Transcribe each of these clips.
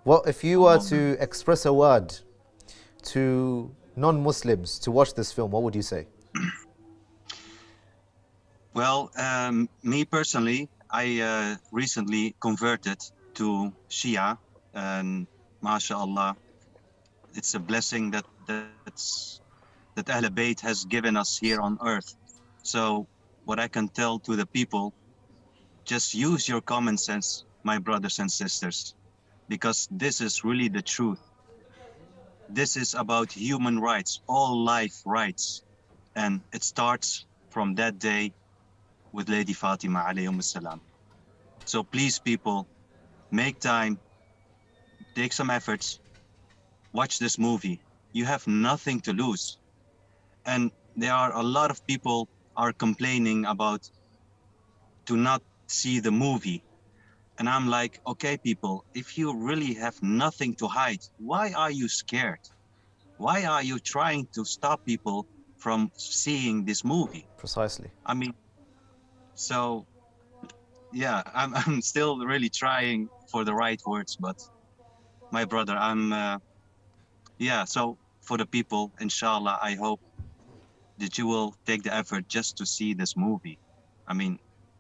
Well, if you were to express a word to non-Muslims to watch this film, what would you say? Well, me personally, I recently converted to Shia, and mashallah, it's a blessing that al-Habib has given us here on earth. So what I can tell to the people, just use your common sense, my brothers and sisters, because this is really the truth. This is about human rights, all life rights, and it starts from that day with Lady Fatima alayhim salam. So please, people, make time, take some efforts, watch this movie. You have nothing to lose. And there are a lot of people are complaining about to not see the movie. And I'm like, okay, people, if you really have nothing to hide, why are you scared? Why are you trying to stop people from seeing this movie? Precisely. I mean, so yeah, I'm still really trying for the right words, but my brother, yeah, so for the people, inshallah, I hope that you will take the effort just to see this movie. I mean,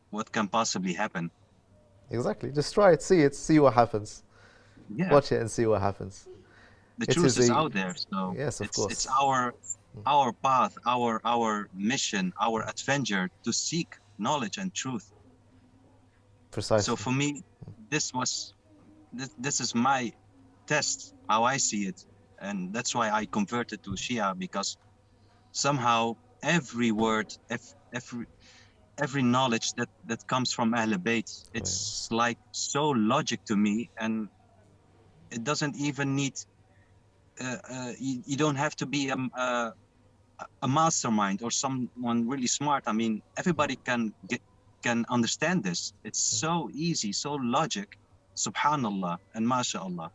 what can possibly happen? Exactly. Just try it, see what happens. Yeah, Watch it and see what happens. the It truth is is a out there. So yes, of it's course. our path, our mission, our adventure to seek knowledge and truth. So Precisely. for me, this was this is my test, how I see it. And that's why I converted to Shia, because somehow every word, every knowledge that comes from Ahl Bayt, it's like so logic to me, and it doesn't even need. You don't have to be a mastermind or someone really smart. I mean, everybody can understand this. It's so easy, so logic. Subhanallah and mashallah.